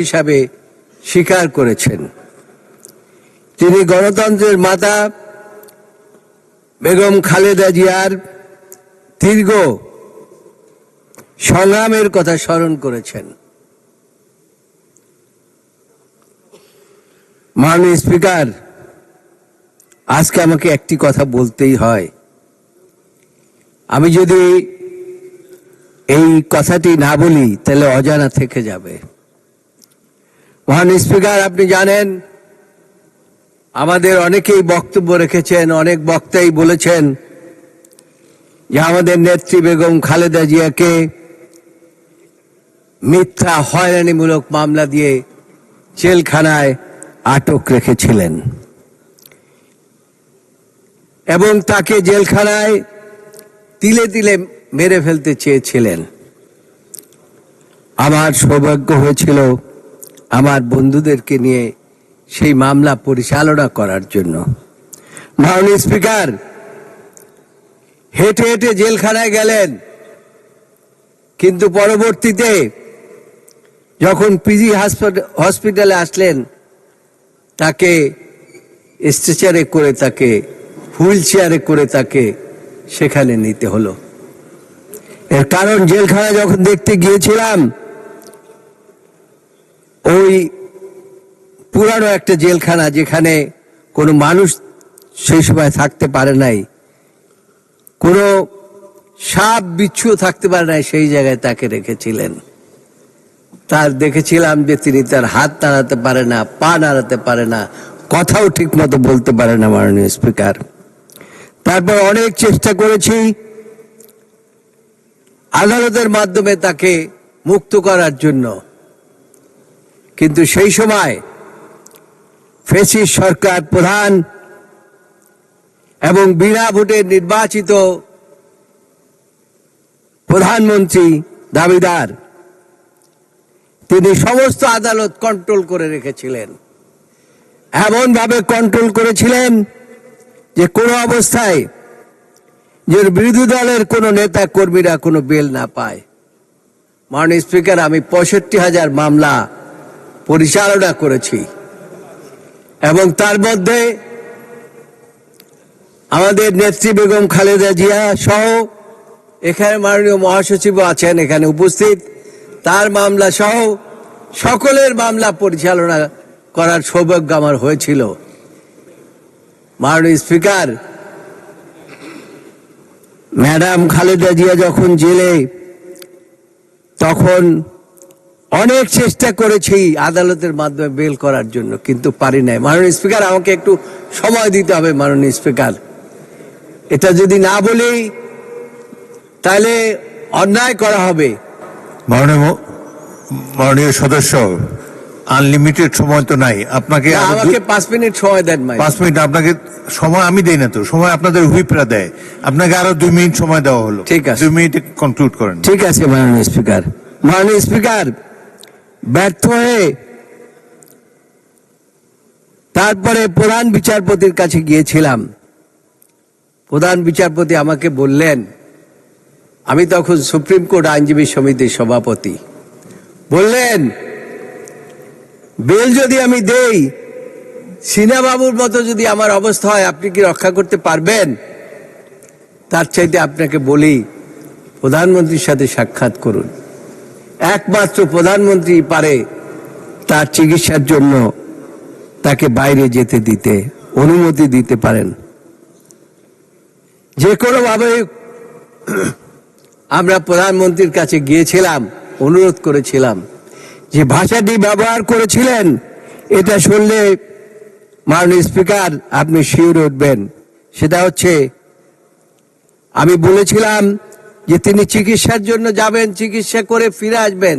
হিসাবে স্বীকার করেছেন। তিনি গণতন্ত্রের মাতা বেগম খালেদা জিয়ার দীর্ঘ সংগ্রামের কথা স্মরণ করেছেন। মাননীয় স্পিকার, আজকে আমাকে একটি কথা বলতেই হয়। আমি যদি এই কথাটি না বলি তাহলে অজানা থেকে যাবে। মাননীয় স্পিকার, আপনি জানেন আমাদের অনেকেই বক্তব্য রেখেছেন, অনেক বক্তাই বলেছেন যে আমাদের নেত্রী বেগম খালেদা জিয়াকে মিথ্যা হয়রানিমূলক মামলা দিয়ে জেলখানায় আটক রেখেছিলেন এবং তাকে জেলখানায় তিলে তিলে মেরে ফেলতে চেয়েছিলেন। আমার সৌভাগ্য হয়েছিল আমার বন্ধুদেরকে নিয়ে সেই মামলা পরিচালনা করার জন্য। মাননীয় স্পিকার, হেঁটে হেঁটে জেলখানায় গেলেন, কিন্তু পরবর্তীতে যখন পিজি হসপিটালে আসলেন তাকে স্ট্রেচারে করে, তাকে হুইল চেয়ারে করে তাকে সেখানে নিতে হলো। এর কারণ জেলখানা যখন দেখতে গিয়েছিলাম, ওই পুরানো একটা জেলখানা যেখানে কোনো মানুষ সেই সময় থাকতে পারে নাই, কোনো সাপ বিচ্ছু থাকতে পারে নাই, সেই জায়গায় তাকে রেখেছিলেন। তার দেখেছিলাম যে তিনি তার হাত নাড়াতে পারে না, পা নাড়াতে পারে না, কথাও ঠিক মতো বলতে পারে না। মাননীয় স্পিকার, তারপর অনেক চেষ্টা করেছি আদালতের মাধ্যমে তাকে মুক্ত করার জন্য, কিন্তু সেই সময় ফ্যাসিস্ট সরকার প্রধান এবং বিনা ভোটে নির্বাচিত প্রধানমন্ত্রী দাবিদার, তিনি সমস্ত আদালত কন্ট্রোল করে রেখেছিলেন। এমন ভাবে কন্ট্রোল করেছিলেন যে কোনো অবস্থায় যে বিরোধী দলের কোনো নেতা কর্মীরা কোনো বেল না পায়। মাননীয় স্পিকার, আমি 65,000 মামলা পরিচালনা করেছি এবং তার মধ্যে আমাদের নেত্রী বেগম খালেদা জিয়া সহ, এখানে মাননীয় মহাসচিবও আছেন এখানে উপস্থিত, তার মামলা সহ সকলের মামলা পরিচালনা করার সৌভাগ্য আমার হয়েছিল। মাননীয় স্পিকার, ম্যাডাম খালেদা জিয়া যখন জেলে, তখন অনেক চেষ্টা করেছি আদালতের মাধ্যমে বেল করার জন্য, কিন্তু পারি নাই। মাননীয় স্পিকার, আমাকে একটু সময় দিতে হবে। মাননীয় স্পিকার, এটা যদি না বলি তাহলে অন্যায় করা হবে। মাননীয় সদস্য, আনলিমিটেড সময় তো নাই, আপনাকে আমাকে 5 মিনিট সময় দেন। 5 মিনিট আপনাকে সময় আমি দেই না, তো সময় আপনাদের হুইপরা দেয়। আপনাকে আরো 2 মিনিট সময় দেওয়া হলো। ঠিক আছে, 2 মিনিটে কনক্লুড করেন। ঠিক আছে মাননীয় স্পিকার। মাননীয় স্পিকার, ব্যর্থ হয়ে তারপরে প্রধান বিচারপতির কাছে গিয়েছিলাম। প্রধান বিচারপতি আমাকে বললেন, আমি তখন সুপ্রিম কোর্ট আইনজীবী সমিতির সভাপতি, বললেন বেল যদি আমি দেই, সিনহা বাবুর মতো যদি আমার অবস্থা হয়, আপনি কি রক্ষা করতে পারবেন? তার চাইতে আপনাকে বলি প্রধানমন্ত্রীর সাথে সাক্ষাৎ করুন। একমাত্র প্রধানমন্ত্রী পারে তার চিকিৎসার জন্য তাকে বাইরে যেতে দিতে অনুমতি দিতে পারেন। যে কোনোভাবে আমরা প্রধানমন্ত্রীর কাছে গিয়েছিলাম, অনুরোধ করেছিলাম। যে ভাষাটি ব্যবহার করেছিলেন, এটা শুনলে মাননীয় স্পিকার আপনি শিউরে উঠবেন। সেটা হচ্ছে, আমি বলেছিলাম যে তিনি চিকিৎসার জন্য যাবেন, চিকিৎসা করে ফিরে আসবেন।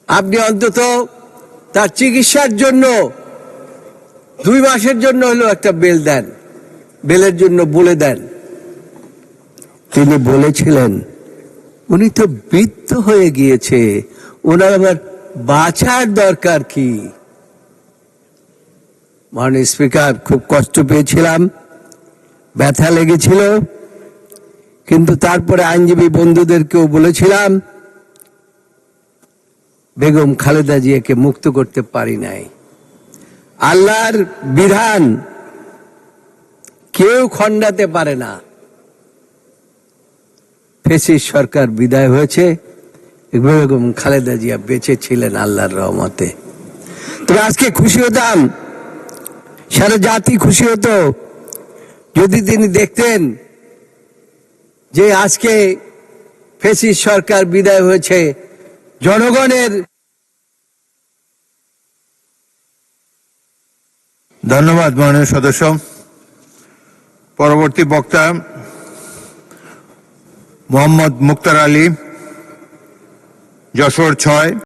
আপনি অন্তত তার চিকিৎসার জন্য 2 মাসের জন্য হলেও একটা বেল দেন, বেলের জন্য বলে দেন। তিনি বলেছিলেন উনি তো বৃদ্ধ হয়ে গিয়েছে, ওনার আবার বাঁচার দরকার কি? মাননীয় স্পিকার, খুব কষ্ট পেয়েছিলাম, ব্যথা লেগেছিল, কিন্তু তারপরে আইনজীবী বন্ধুদেরকেও বলেছিলাম বেগম খালেদা জিয়াকে মুক্ত করতে পারি নাই। আল্লাহর বিধান কেউ খণ্ডাতে পারে না। ফ্যাসিস্ট সরকার বিদায় হয়েছে, বেগম খালেদা জিয়া বেঁচে ছিলেন আল্লাহর রহমতে। তবে আজকে খুশি হতাম, সারা জাতি খুশি হতো যদি তিনি দেখতেন যে আজকে ফ্যাসিস্ট সরকার বিদায় হয়েছে, জনগণের। ধন্যবাদ মাননীয় সদস্য। পরবর্তী বক্তা মোহাম্মদ মুক্তার আলী, যশোর ৬।